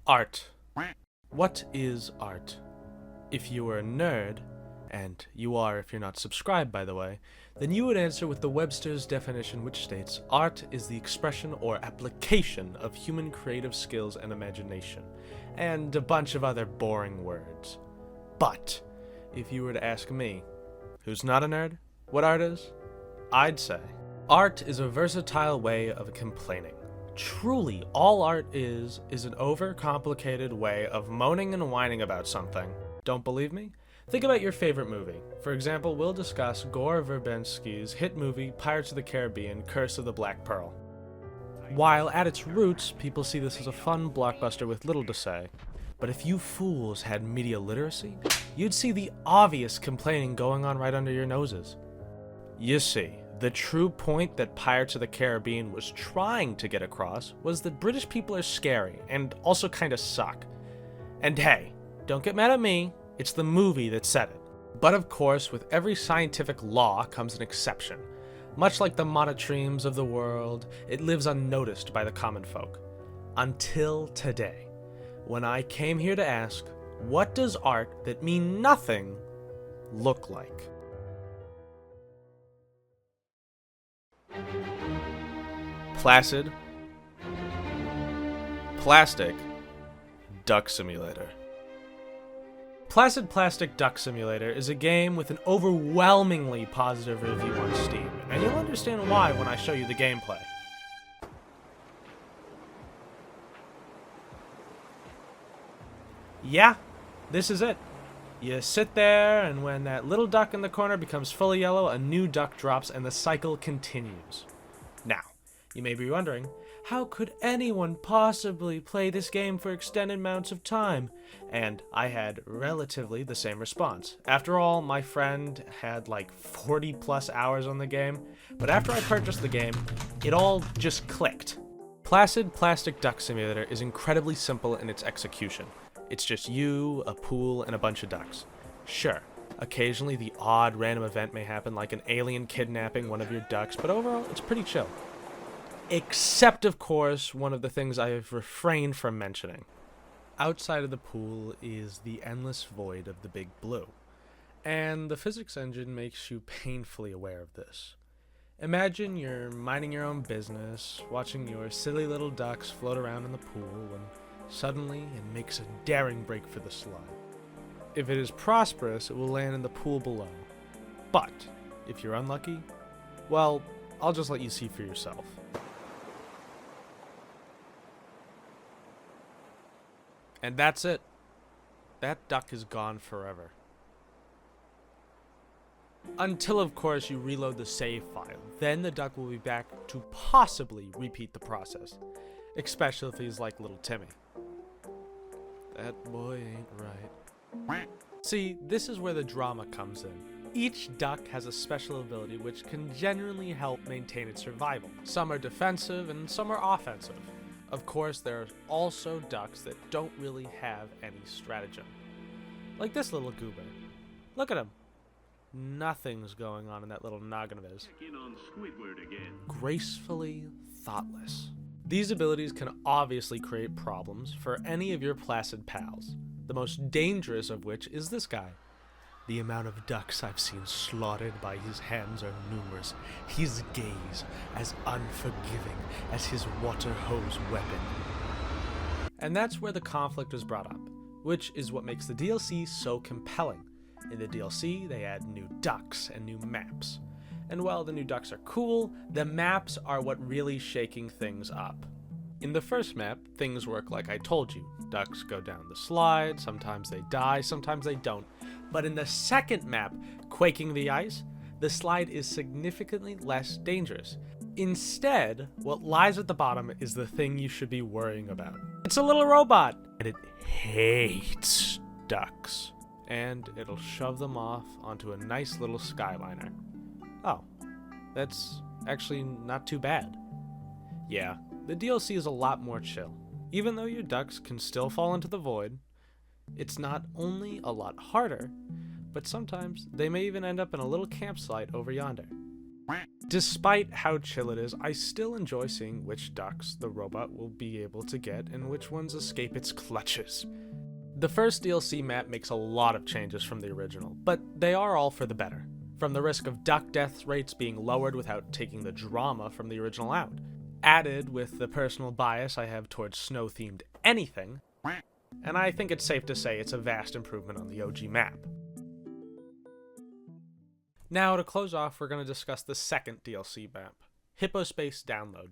Art. What is art? If you were a nerd, and you are if you're not subscribed by the way, then you would answer with the Webster's definition, which states, art is the expression or application of human creative skills and imagination, and a bunch of other boring words. But, if you were to ask me, who's not a nerd, what art is, I'd say, art is a versatile way of complaining. Truly, all art is an overcomplicated way of moaning and whining about something. Don't believe me? Think about your favorite movie. For example, we'll discuss Gore Verbinski's hit movie Pirates of the Caribbean: Curse of the Black Pearl. While at its roots, people see this as a fun blockbuster with little to say. But if you fools had media literacy, you'd see the obvious complaining going on right under your noses. You see, the true point that Pirates of the Caribbean was trying to get across was that British people are scary and also kinda suck. And hey, don't get mad at me, it's the movie that said it. But of course, with every scientific law comes an exception. Much like the monotremes of the world, it lives unnoticed by the common folk. Until today, when I came here to ask, what does art that mean nothing look like? Placid, Plastic, Duck Simulator. Placid Plastic Duck Simulator is a game with an overwhelmingly positive review on Steam, and you'll understand why when I show you the gameplay. Yeah, this is it. You sit there, and when that little duck in the corner becomes fully yellow, a new duck drops and the cycle continues. Now, you may be wondering, how could anyone possibly play this game for extended amounts of time? And I had relatively the same response. After all, my friend had like 40 plus hours on the game, but after I purchased the game, it all just clicked. Placid Plastic Duck Simulator is incredibly simple in its execution. It's just you, a pool, and a bunch of ducks. Sure, occasionally the odd random event may happen, like an alien kidnapping one of your ducks, but overall, it's pretty chill. Except, of course, one of the things I have refrained from mentioning. Outside of the pool is the endless void of the big blue, and the physics engine makes you painfully aware of this. Imagine you're minding your own business, watching your silly little ducks float around in the pool, and suddenly it makes a daring break for the slide. If it is prosperous, it will land in the pool below. But if you're unlucky, well, I'll just let you see for yourself. And that's it. That duck is gone forever. Until, of course, you reload the save file. Then the duck will be back to possibly repeat the process. Especially if he's like little Timmy. That boy ain't right. See, this is where the drama comes in. Each duck has a special ability which can genuinely help maintain its survival. Some are defensive and some are offensive. Of course, there are also ducks that don't really have any stratagem. Like this little goober. Look at him. Nothing's going on in that little noggin of his. Gracefully thoughtless. These abilities can obviously create problems for any of your Placid pals. The most dangerous of which is this guy. The amount of ducks I've seen slaughtered by his hands are numerous. His gaze as unforgiving as his water hose weapon. And that's where the conflict is brought up, which is what makes the DLC so compelling. In the DLC, they add new ducks and new maps. And while the new ducks are cool, the maps are what really shaking things up. In the first map, things work like I told you. Ducks go down the slide, sometimes they die, sometimes they don't. But in the second map, Quaking the Ice, the slide is significantly less dangerous. Instead, what lies at the bottom is the thing you should be worrying about. It's a little robot, and it hates ducks. And it'll shove them off onto a nice little skyliner. Oh, that's actually not too bad. Yeah, the DLC is a lot more chill. Even though your ducks can still fall into the void, it's not only a lot harder, but sometimes they may even end up in a little campsite over yonder. Despite how chill it is, I still enjoy seeing which ducks the robot will be able to get and which ones escape its clutches. The first DLC map makes a lot of changes from the original, but they are all for the better. From the risk of duck death rates being lowered without taking the drama from the original out. Added with the personal bias I have towards snow-themed anything, and I think it's safe to say it's a vast improvement on the OG map. Now, to close off, we're going to discuss the second DLC map, Hippospace Download.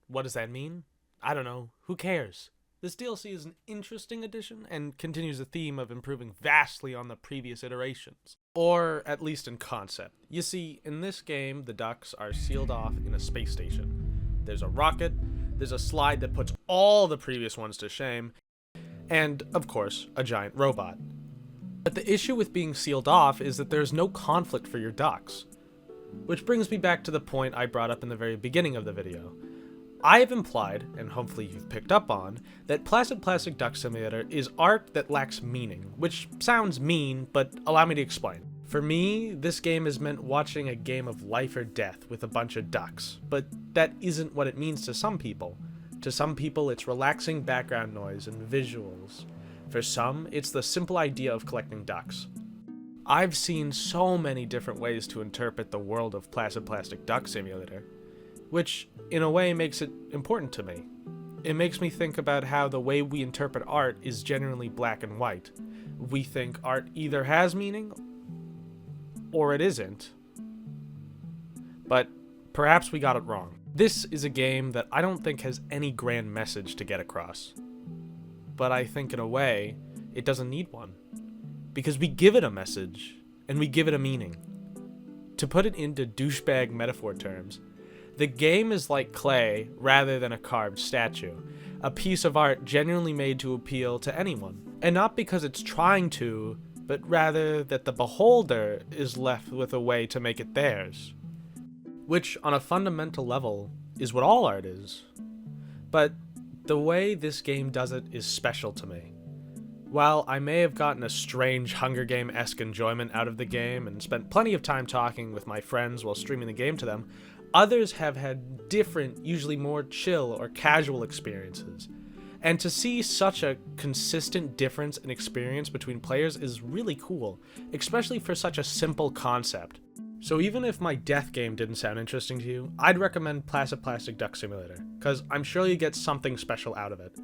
What does that mean? I don't know. Who cares? This DLC is an interesting addition and continues the theme of improving vastly on the previous iterations. Or at least in concept. You see, in this game, the ducks are sealed off in a space station. There's a rocket, there's a slide that puts all the previous ones to shame, and, of course, a giant robot. But the issue with being sealed off is that there's no conflict for your ducks. Which brings me back to the point I brought up in the very beginning of the video. I have implied, and hopefully you've picked up on, that Placid Plastic Duck Simulator is art that lacks meaning, which sounds mean, but allow me to explain. For me, this game is meant watching a game of life or death with a bunch of ducks, but that isn't what it means to some people. To some people, it's relaxing background noise and visuals. For some, it's the simple idea of collecting ducks. I've seen so many different ways to interpret the world of Placid Plastic Duck Simulator, which, in a way, makes it important to me. It makes me think about how the way we interpret art is generally black and white. We think art either has meaning, or it isn't. But perhaps we got it wrong. This is a game that I don't think has any grand message to get across. But I think in a way, it doesn't need one. Because we give it a message, and we give it a meaning. To put it into douchebag metaphor terms, the game is like clay rather than a carved statue, a piece of art genuinely made to appeal to anyone. And not because it's trying to, but rather that the beholder is left with a way to make it theirs. Which, on a fundamental level, is what all art is. But the way this game does it is special to me. While I may have gotten a strange Hunger Game-esque enjoyment out of the game and spent plenty of time talking with my friends while streaming the game to them, others have had different, usually more chill or casual experiences. And to see such a consistent difference in experience between players is really cool, especially for such a simple concept. So even if my death game didn't sound interesting to you, I'd recommend Placid Plastic Duck Simulator, because I'm sure you get something special out of it.